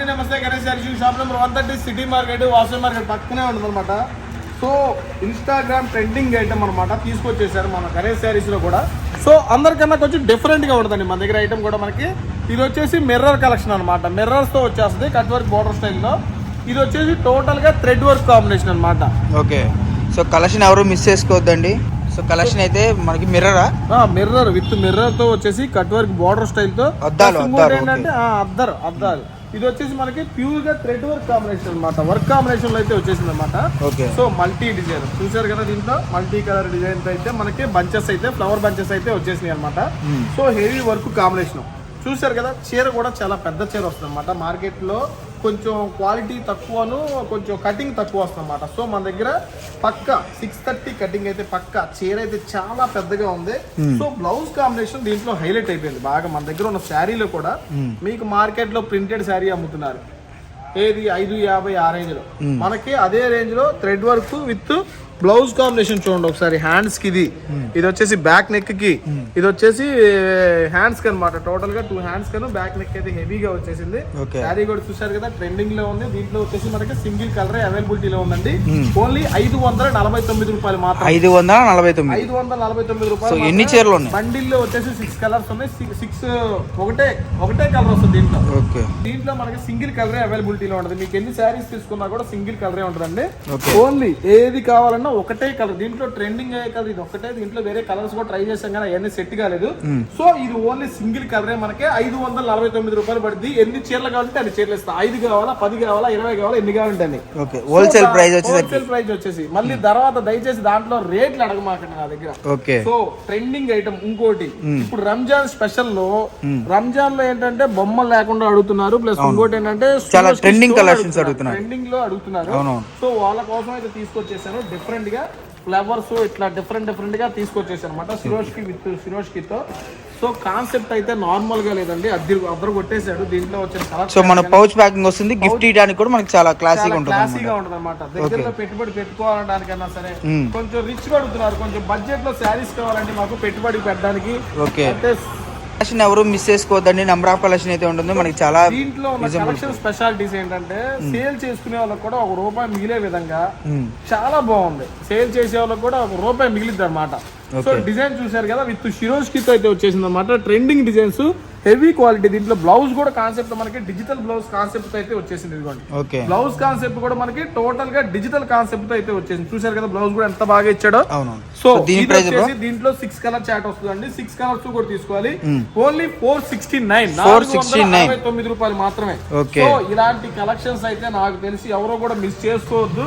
నమస్తే Ganesh saris shop number 130 city market Vasavi market పక్కనే ఉంటుంది అనమాట. సో ఇన్స్టాగ్రామ్ ట్రెండింగ్ ఐటమ్ అనమాట తీసుకొచ్చేసారు మన గణేష్ శారీస్లో కూడా. సో అందరికన్నా కొంచెం డిఫరెంట్గా ఉంటుందండి మన దగ్గర ఐటమ్ కూడా. మనకి ఇది వచ్చేసి మిర్రర్ కలెక్షన్ అనమాట. మిర్రర్స్తో వచ్చేస్తుంది కట్ వర్క్ బోర్డర్ స్టైల్లో. ఇది వచ్చేసి టోటల్గా థ్రెడ్ వర్క్ కాంబినేషన్ అనమాట. ఓకే, సో కలెక్షన్ ఎవరు మిస్ చేసుకోవద్దండి. సో కలెక్షన్ అయితే మనకి మిర్రర్ విత్ మిర్రర్ తో వచ్చేసి కట్ వర్క్ బోర్డర్ స్టైల్ తో ఏంటంటే అద్దాలు. ఇది వచ్చేసి మనకి ప్యూర్ గా థ్రెడ్ వర్క్ కాంబినేషన్ అనమాట. వర్క్ కాంబినేషన్ లో అయితే వచ్చేసింది అనమాట. సో మల్టీ డిజైన్ చూసారు కదా, దీంట్లో మల్టీ కలర్ డిజైన్ అయితే మనకి బంచెస్ అయితే ఫ్లవర్ బంచెస్ అయితే వచ్చేసినాయి అనమాట. సో హెవీ వర్క్ కాంబినేషన్ చూసారు కదా. చీర కూడా చాలా పెద్ద చీర వస్తుంది అనమాట. మార్కెట్ లో కొంచెం క్వాలిటీ తక్కువను కొంచెం కటింగ్ తక్కువ వస్తుంది అనమాట. సో మన దగ్గర పక్క 630 కటింగ్ అయితే పక్క. చీర అయితే చాలా పెద్దగా ఉంది. సో బ్లౌజ్ కాంబినేషన్ దీంట్లో హైలైట్ అయిపోయింది బాగా. మన దగ్గర ఉన్న శారీలో కూడా మీకు మార్కెట్ లో ప్రింటెడ్ శారీ అమ్ముతున్నారు ఏది 550 ఆ రేంజ్ లో. మనకి అదే రేంజ్ లో thread work with blouse combination చూడండి ఒకసారి. హ్యాండ్స్ కి ఇది వచ్చేసి బ్యాక్ నెక్ కి, ఇది వచ్చేసి హ్యాండ్స్ కి అనమాట. టోటల్ గా 2 హ్యాండ్స్ కను బ్యాక్ నెక్ అయితే హెవీగా వచ్చేసింది. శారీ కూడా చూసారు కదా, ట్రెండింగ్ లో ఉంది. దీంట్లో వచ్చేసి మనకి సింగిల్ కలర్ అవైలబిలిటీలో ఉందండి. ఓన్లీ 549 రూపాయలు మాత్రం. 549 రూపాయలు. ఎన్ని చీరలు ఉన్నాయి బండిల్లో వచ్చేసి 6 కలర్స్ ఉన్నాయి. 6 ఒకటే కలర్ వస్తుంది దీంట్లో. దీంట్లో మనకి సింగిల్ కలరే అవైలబిలిటీలో ఉంటుంది. మీకు ఎన్ని శారీస్ తీసుకున్నా కూడా సింగిల్ కలరే ఉంటుందండి. ఓన్లీ ఏది కావాలన్నా ఒకటే కలర్. దీంట్లో ట్రెండింగ్ అయ్యే కలర్ ఇది ఒకటే. దీంట్లో వేరే కలర్స్ కూడా ట్రై చేసాం కానీ అవన్నీ సెట్ కాలేదు. సో ఇది ఓన్లీ సింగిల్ కలరే మనకి 549 రూపాయలు పడుతుంది. ఎన్ని చీరలు కావాలంటే అన్ని చీరలు ఇస్తా. 5 కావాలా, 10 కావాలా, 20 కావాలా, ఎన్ని కావాలంటే అన్ని. హోల్సేల్ ప్రైస్ వచ్చేసి మళ్ళీ తర్వాత దయచేసి దాంట్లో రేట్లు అడగమాకండి నా దగ్గర. సో ట్రెండింగ్ ఐటమ్ ఇంకోటి. ఇప్పుడు రంజాన్ స్పెషల్ లో ఏంటంటే బొమ్మలు లేకుండా అడుగుతున్నారు. ప్లస్ ఇంకోటి ఏంటంటే ట్రెండింగ్ కలెక్షన్స్ అడుగుతున్నారు, ట్రెండింగ్ లో అడుగుతున్నారు. సో వాళ్ళ కోసం అయితే తీసుకొచ్చేసాను డిఫరెంట్ గా ఫ్లవర్స్ ఇట్లా డిఫరెంట్ గా తీసుకొచ్చేసాను అనమాట. సిరోష్కి తో. సో కాన్సెప్ట్ అయితే నార్మల్ గా లేదండి, అద్దరు కొట్టేశాడు. దీంట్లో వచ్చిన సో మన పౌచ్ ప్యాకింగ్ వస్తుంది. గిఫ్ట్ ఇవ్వడానికి కూడా మనకి చాలా క్లాసీగా ఉంటుంది అనమాట. దగ్గరలో పెట్టుబడి పెట్టుకోవడానికన్నా సరే కొంచెం రిచ్ గా అడుగుతున్నారు. కొంచెం బడ్జెట్ లో శారీస్ కావాలంటే మాకు పెట్టుబడి పెట్టడానికి. అంటే కలెక్షన్ ఎవరు మిస్ చేసుకోవద్దండి. నెంబర్ ఆఫ్ కలెక్షన్ అయితే ఉంటుంది మనకి చాలా. దీంట్లో ఉన్న కలెక్షన్ స్పెషాలిటీస్ ఏంటంటే సేల్ చేసుకునే వాళ్ళకి కూడా ₹1 మిగిలే విధంగా చాలా బాగుంది. సేల్ చేసే వాళ్ళకి కూడా ₹1 మిగిలిద్ది అనమాట. సో డిజైన్ చూసారు కదా, విత్ షిరోష్కి అయితే వచ్చేసింది అనమాట. Trending designs, heavy quality. దీంట్లో బ్లౌజ్ కూడా కాన్సెప్ట్ మనకి డిజిటల్ బ్లౌజ్ కాన్సెప్ట్ అయితే వచ్చేసింది. ఇదిగోండి బ్లౌజ్ కాన్సెప్ట్ కూడా మనకి టోటల్ గా డిజిటల్ కాన్సెప్ట్ అయితే వచ్చేసింది. చూసారు కదా బ్లౌజ్ కూడా ఎంత బాగా ఇచ్చాడో. సో దీంట్లో 6 కలర్ చాట్ వస్తుందండి. 6 కలర్స్ కూడా తీసుకోవాలి. ఓన్లీ 469 రూపాయలు మాత్రమే. సో ఇలాంటి కలెక్షన్స్ అయితే నాకు తెలిసి ఎవరో కూడా మిస్ చేసుకోవద్దు.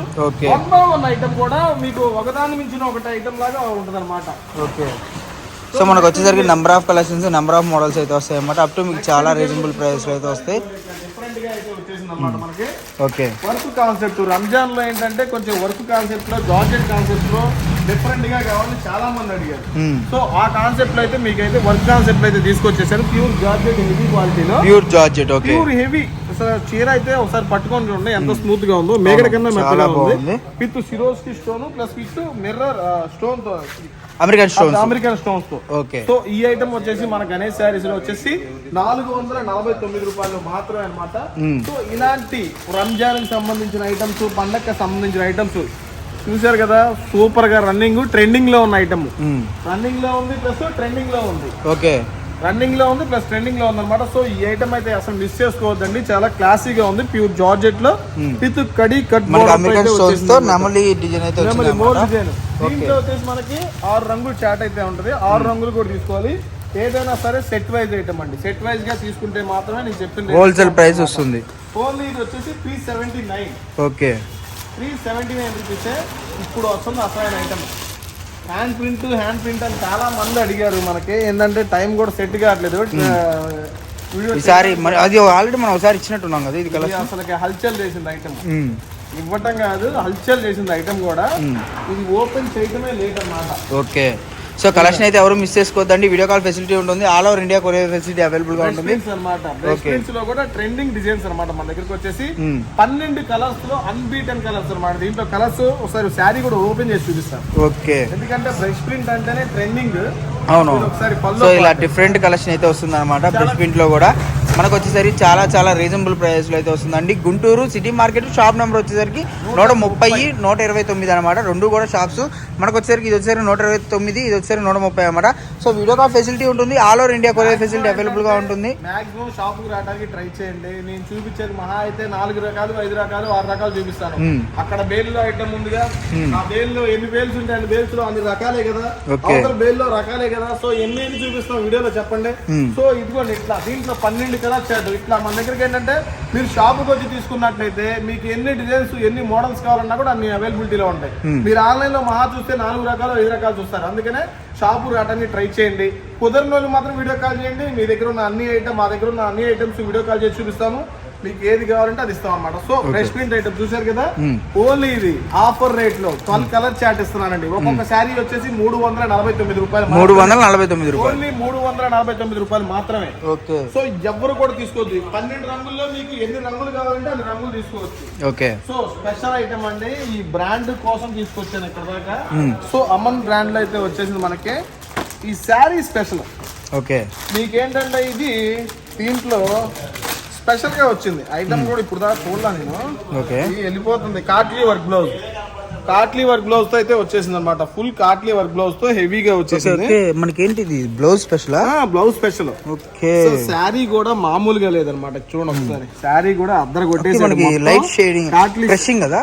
వన్ ఐటమ్ కూడా మీకు ఒకదాని మించిన ఒకటి ఐటమ్ లాగా ఉంటుంది అనమాట. సో మనకు వచ్చేసరికి number of collections, number of models అయితే వస్తాయి అన్నమాట. అప్ టు మీకు చాలా రీజనబుల్ ప్రైస్ అయితే వస్తాయి. ఓకే, వర్క్ కాన్సెప్ట్ రంజాన్ లో ఏంటంటే కొంచెం వర్క్ కాన్సెప్ట్ లో, జార్జెట్ కాన్సెప్ట్ లో డిఫరెంట్ గా కావాలని చాలా మంది అడిగారు. సో ఆ కాన్సెప్ట్ లో అయితే మీకైతే వర్క్ కాన్సెప్ట్ అయితే తీసుకొచ్చేసారు. ప్యూర్ జార్జెట్ హెవీ క్వాలిటీలో. ప్యూర్ హెవీ చీర అయితే ఒకసారి పట్టుకొని చూడండి ఎంత స్మూత్ గా ఉందో. మేగడ కన్నా మెత్తగా ఉంది. With Swarovski stone plus with mirror stone తో, అమెరికన్ స్టోన్స్ తో. సో ఈ ఐటమ్ వచ్చేసి మన గణేష్ శారీస్ లో వచ్చేసి 449 రూపాయలు మాత్రమే అనమాట. సో ఇలాంటి రంజాన్ కి సంబంధించిన ఐటమ్స్, పండగకి సంబంధించిన ఐటమ్స్ చూసారు కదా, సూపర్ గా రన్నింగ్ ట్రెండింగ్ లో ఉన్న ఐటమ్. రన్నింగ్ లో ఉంది ప్లస్ ట్రెండింగ్ లో ఉంది. రన్నింగ్ లో ఉంది ప్లస్ ట్రెండింగ్ లో ఉంది అనమాట. సో ఈ ఐటమ్ అయితే అసలు మిస్ చేసుకోవద్దండి. చాలా క్లాసీగా ఉంది. ప్యూర్ జార్జెట్ లో with kadhi cut more design. దీంట్లో వచ్చేసి మనకి 6 రంగులు చాట్ అయితే ఉంటది. 6 రంగులు కూడా తీసుకోవాలి. ఏదైనా సరే సెట్ వైజ్ ఐటమ్ అండి. సెట్ వైజ్ గా తీసుకుంటే మాత్రమే నేను చెప్పింది హోల్సేల్ ప్రైస్ వస్తుంది. ఓన్లీ ఇది వచ్చేసి 379. 379 రూపీస్ ఇప్పుడు వస్తుంది అసలైన ఐటమ్. హ్యాండ్ ప్రింట్ అని చాలా మంది అడిగారు. మనకి ఏంటంటే టైం కూడా సెట్ కావట్లేదు. ఈసారి అది ఆల్రెడీ మనం ఒకసారి ఇచ్చినట్టున్నాం కదా. ఇది అసలు హల్చల్ చేసింది ఐటమ్. ఇవ్వటం కాదు, హల్చల్ చేసింది ఐటమ్ కూడా. ఇది ఓపెన్ చేయటమే లేట్ అన్నమాట. ఓకే, సో కలెక్షన్ అయితే ఎవరు మిస్ చేసుకోవద్దండి. వీడియో కాల్ ఫెసిలిటీ ఉంటుంది. All over India courier facility available గా ఉంటుంది అనమాట. లో కూడా ట్రెండింగ్ డిజైన్స్ అనమాట. మన దగ్గరకు వచ్చేసి 12 కలర్స్ లో అన్బీటెన్ కలర్స్ అనమాట. దీంట్లో కలర్స్ ఒకసారి శారీ కూడా ఓపెన్ చేసి చూపిస్తాను. ఓకే, ఎందుకంటే బ్రష్ ప్రింట్ అంటేనే ట్రెండింగ్. అవును, సో ఇలా డిఫరెంట్ కలెక్షన్ అయితే వస్తుంది అనమాట. బ్రష్ ప్రింట్ లో కూడా మనకు వచ్చేసరికి చాలా చాలా రీజనబుల్ ప్రైస్లో అయితే వస్తుందండి. Guntur city market shop number వచ్చేసరికి 130, 129 అనమాట. రెండు కూడా షాప్స్. మనకు వచ్చేసరికి ఇది వచ్చేసరికి 129, ఇది వచ్చేసరికి 130 అనమాట. సో వీడియో కాల్ ఫెసిలిటీ ఉంటుంది, all over India courier facility available గా ఉంటుంది. మాక్సిమం షాప్ కు రావడానికి ట్రై చేయండి. నేను చూపించేది మహా అయితే 4 రకాలు, 5 రకాలు, 6 రకాలు చూపిస్తాను. అక్కడ బేల్లో ఐటమ్ ఉందిగా, ఆ బేల్లో ఎన్ని బేల్స్ ఉంటాయి, అన్ని బేల్స్ లో అన్ని రకాలే కదా, అవతల బేల్లో రకాలే కదా. సో ఎన్ని చూపిస్తాం వీడియోలో చెప్పండి. సో ఇదిగోండి ఇట్లా దీంట్లో 12 కలర్ చార్ట్. ఇట్లా మన దగ్గరికి ఏంటంటే మీరు షాపుకి వచ్చి తీసుకున్నట్లయితే మీకు ఎన్ని డిజైన్స్, ఎన్ని మోడల్స్ కావాలన్నా కూడా అన్ని అవైలబిలిటీలో ఉంటాయి. మీరు ఆన్లైన్ లో మహా చూస్తే 4 రకాలు, 5 రకాలు చూస్తారు. అందుకనే షాపు రావడానికి ట్రై చేయండి. కుదరని వాళ్ళు మాత్రం వీడియో కాల్ చేయండి. మీ దగ్గర ఉన్న అన్ని ఐటమ్, మా దగ్గర ఉన్న అన్ని ఐటమ్స్ వీడియో కాల్ చేసి చూపిస్తాము. మీకు ఏది కావాలంటే అది ఇస్తాం అనమాట. సో ఫ్రెష్ ప్రింట్ ఐటమ్ చూసారు కదా, ఓన్లీ ఇది ఆఫర్ రేట్ లో 12 కలర్ చాట్ ఇస్తున్నానండి. ఒక్కొక్క శారీ వచ్చేసి 349 రూపాయలు. 349 రూపాయలు, ఓన్లీ 349 రూపాయలు మాత్రమే. సో ఎవరు కూడా తీసుకోవద్దు. 12 రంగుల్లో మీకు ఎన్ని రంగులు కావాలంటే అన్ని రంగులు తీసుకోవచ్చు. ఓకే. సో స్పెషల్ ఐటమ్ అండి, ఈ బ్రాండ్ కోసం తీసుకొచ్చాను ఇక్కడ దాకా. సో అమన్ బ్రాండ్ లో అయితే వచ్చేసింది మనకి ఈ శారీ స్పెషల్. ఓకే. మీకేంటంటే ఇది దీంట్లో స్పెషల్ గా వచ్చింది ఐటమ్ కూడా ఇప్పుడు దాకా చూడలా నేను. వెళ్ళిపోతుంది. కాట్లీ వర్క్ బ్లౌజ్, కాట్లీ వర్క్ బ్లౌజ్ తో అయితే వచ్చేసింది అనమాట. ఫుల్ కాట్లీ వర్క్ బ్లౌజ్ తో హెవీగా వచ్చేసింది. మనకి ఏంటి blouse special? Blouse special. Okay. Sari కూడా మామూలుగా లేదనమాట. చూడండి ఒకసారి, శారీ కూడా అద్దరు కొట్టేసి లైట్ షేడింగ్, క్రషింగ్ కదా,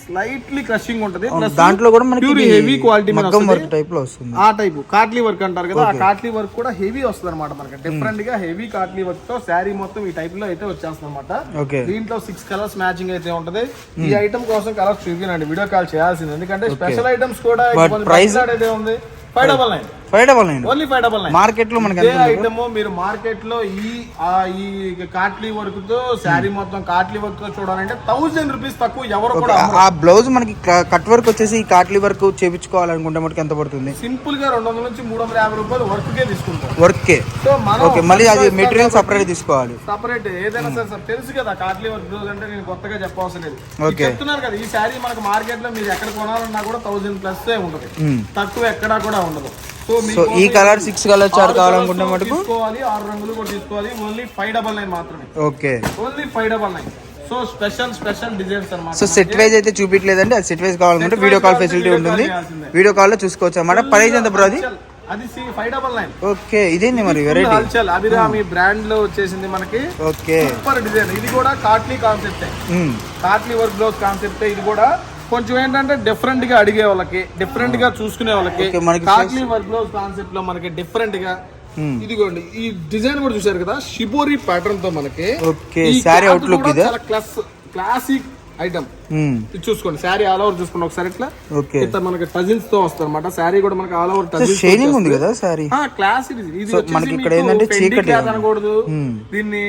స్లైట్లీ క్రషింగ్ ఉంటది. దాంట్లో కూడా మనకి హెవీ క్వాలిటీ వర్క్ టైప్ లో వస్తుంది. ఆ టైప్ కాట్లీ వర్క్ అంటారు కదా, ఆ కాట్లీ వర్క్ కూడా హెవీ వస్తుంది అనమాట. మనకి డిఫరెంట్ గా హెవీ కాట్లీ వర్క్ తో శారీ మొత్తం ఈ టైప్ లో అయితే వచ్చేస్తుంది అనమాట. దీంట్లో 6 కలర్స్ మ్యాచింగ్ అయితే ఉంటది. ఈ ఐటమ్ కోసం కలర్స్ చూపినండి, వీడియో కాల్ చేయాల్సింది. ఎందుకంటే స్పెషల్ ఐటమ్స్ కూడా ప్రైస్ అయితే ఉంది 599. 599 ఓన్లీ 599. మార్కెట్ లో మనకి ఐటమ్ మీరు మార్కెట్ లో ఈ కాట్లీ వర్క్ తో శారీ మొత్తం కాట్లీ వర్క్ తో చూడాలంటే 1000 రూపీస్ తక్కువ ఎవరు కూడా. ఆ బ్లౌజ్ మనకి కట్ వర్క్ వచ్చేసి కాట్లీ వర్క్ చేపించుకోవాలనుకుంటే మనకి ఎంత పడుతుంది? సింపుల్ గా 200 నుంచి 350 రూపాయలు వర్క్ కే తీసుకుంటాం. వర్క్ కే. సో మనం మళ్ళీ అది మెటీరియల్ సెపరేట్ తీసుకోవాలి. సెపరేట్ ఏదైనా సరే తెలుసు కదా కాట్లీ వర్క్ బ్లౌజ్ అంటే నేను కొత్తగా చెప్పవసరం లేదు. చెప్తున్నారు కదా, ఈ శారీ మనకు మార్కెట్ లో మీరు ఎక్కడ కొనాలన్నా కూడా 1000 ప్లస్ ఉంటది, తక్కువ ఎక్కడా కూడా ఉండదు. సో ఈ కలర్ 6 కలర్ చార్ట్ కావాలనుకుంటే మటుకు తీసుకోవాలి, 6 రంగులు కూడా తీసుకోవాలి. ఓన్లీ 599 మాత్రమే. Okay. Only 599. So special designs అన్నమాట. సో సెట్ వైజ్ అయితే చూపించలేదండి, అది సెట్ వైజ్ కావాలనుకుంటే వీడియో కాల్ ఫెసిలిటీ ఉంటుంది, వీడియో కాల్ లో చూసుకోవచ్చు అన్నమాట. ప్రైస్ ఎంత బ్రో అది? అది 599. ఓకే. ఇదేంది మరి వెరైటీ? అభిరామి బ్రాండ్ లో వచ్చేసింది మనకి. ఓకే. Super design. ఇది కూడా కాట్లీ కాన్సెప్ట్, కాట్లీ వర్క్ బ్లౌజ్ కాన్సెప్ట్. ఇది కూడా కొంచెం ఏంటంటే డిఫరెంట్ గా అడిగే వాళ్ళకి, డిఫరెంట్ గా చూసుకునే వాళ్ళకి కాట్లీ వర్క్ బ్లౌజ్ కాన్సెప్ట్ లో మనకి డిఫరెంట్ గా. ఇదిగోండి ఈ డిజైన్ కూడా చూసారు కదా, షిబోరి ప్యాటర్న్ తో మనకి. సారీ అవుట్లుక్ ఇది క్లాసిక్ ఐటమ్. చూసుకోండి శారీ ఆల్ ఓవర్ చూసుకోండి ఒకసారి. ఇట్లా మనకి టజిల్స్ తో వస్తుంది అనమాట. శారీ కూడా మనకి ఆల్ ఓవర్ టజిల్స్ షైనింగ్ ఉంది కదా శారీ. క్లాస్ ఇది మనకి ఇక్కడ ఏంటంటే చీకటి అనకూడదు, దీన్ని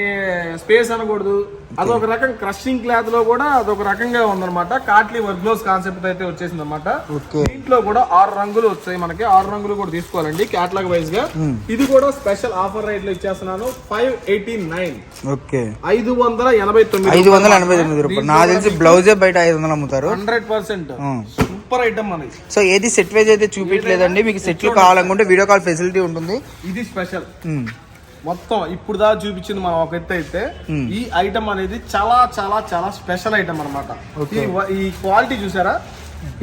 స్పేస్ అనకూడదు. అదొక రకం క్రషింగ్ క్లాత్ లో కూడా అదొక రకంగా ఉందన్నమాట. కాట్లీ వర్క్ బ్లౌజ్ కాన్సెప్ట్ అయితే వచ్చేసింది అనమాట. దీంట్లో కూడా 6 రంగులు వచ్చాయి మనకి. 6 రంగులు కూడా తీసుకోవాలండి కేటలాగ్ వైజ్ గా. ఇది కూడా స్పెషల్ ఆఫర్ రేట్ లో ఇచ్చేస్తున్నాను 589. ఓకే. 589 రూపాయలు. నాకు తెలిసి బ్లౌజే బయట 500 అమ్ముతారు. 100% సూపర్ ఐటమ్ మనకి. సో ఏది సెట్ వైజ్ అయితే చూపించలేదండి, మీకు సెట్లు కావాలనుకుంటే వీడియో కాల్ ఫెసిలిటీ ఉంటుంది. ఇది స్పెషల్ మొత్తం ఇప్పుడు దా చూపించింది మనం ఒక ఎత్తు అయితే, ఈ ఐటమ్ అనేది చాలా చాలా చాలా స్పెషల్ ఐటమ్ అనమాట. ఈ క్వాలిటీ చూసారా,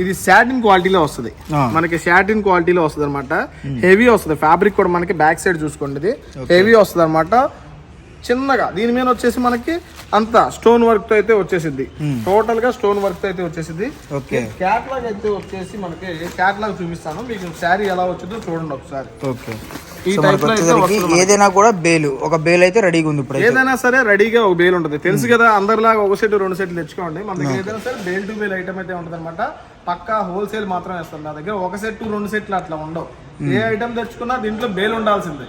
ఇది సాటిన్ క్వాలిటీలో వస్తుంది మనకి. సాటిన్ క్వాలిటీలో వస్తుంది అనమాట. హెవీ వస్తుంది ఫ్యాబ్రిక్ కూడా మనకి. బ్యాక్ సైడ్ చూసుకోండి, ఇది హెవీ వస్తుంది అనమాట. చిన్నగా దీని మీద వచ్చేసి మనకి అంతా స్టోన్ వర్క్ తో అయితే వచ్చేసింది. టోటల్ గా స్టోన్ వర్క్ తో అయితే వచ్చేసింది. క్యాటలాగ్ అయితే వచ్చేసి మనకి క్యాటలాగ్ చూపిస్తాను మీకు. శారీ ఎలా వచ్చిందో చూడండి ఒకసారి. ఈ టైప్ లో ఏదైనా కూడా బేలు, ఒక బేల్ అయితే రెడీగా ఉంది. ఏదైనా సరే రెడీగా ఒక బేల్ ఉంటుంది. తెలుసు కదా, అందరిలాగా ఒక సెట్ 2 సెట్లు తెచ్చుకోండి. మన దగ్గర ఏదైనా సరే బేల్ టు బేల్ ఐటమ్ అయితే ఉంటుంది అనమాట. పక్కా హోల్సేల్ మాత్రం వేస్తాం. నా దగ్గర 1 సెట్ 2 సెట్లు అట్లా ఉండవు. ఏ ఐటమ్ తెచ్చుకున్నా దీంట్లో బేల్ ఉండాల్సిందే.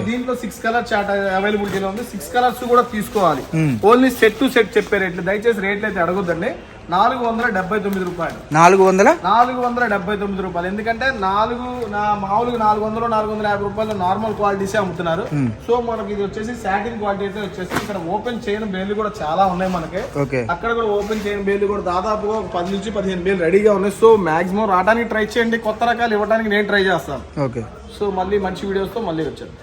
దీంట్లో 6 కలర్ చార్ట్ అవైలబిలిటీలో ఉంది. 6 కలర్స్ కూడా తీసుకోవాలి. ఓన్లీ సెట్ టు సెట్ చెప్పే రేట్లు, దయచేసి రేట్లు అయితే అడగొద్దండి. 479 రూపాయలు. 479 రూపాయలు. ఎందుకంటే మామూలుగా 400 450 రూపాయలు నార్మల్ క్వాలిటీస్ అమ్ముతున్నారు. సో మనకి ఇది వచ్చేసి సాటిన్ క్వాలిటీ అయితే వచ్చేసి. ఇక్కడ ఓపెన్ చేయని బేలు కూడా చాలా ఉన్నాయి మనకి. అక్కడ కూడా ఓపెన్ చేయని బేలు కూడా దాదాపుగా 10 నుంచి 15 బేలు రెడీగా ఉన్నాయి. సో మాక్సిమం రావడానికి ట్రై చేయండి. కొత్త రకాలు ఇవ్వడానికి నేను ట్రై చేస్తాను. సో మళ్ళీ మంచి వీడియోస్ తో మళ్ళీ వచ్చాను.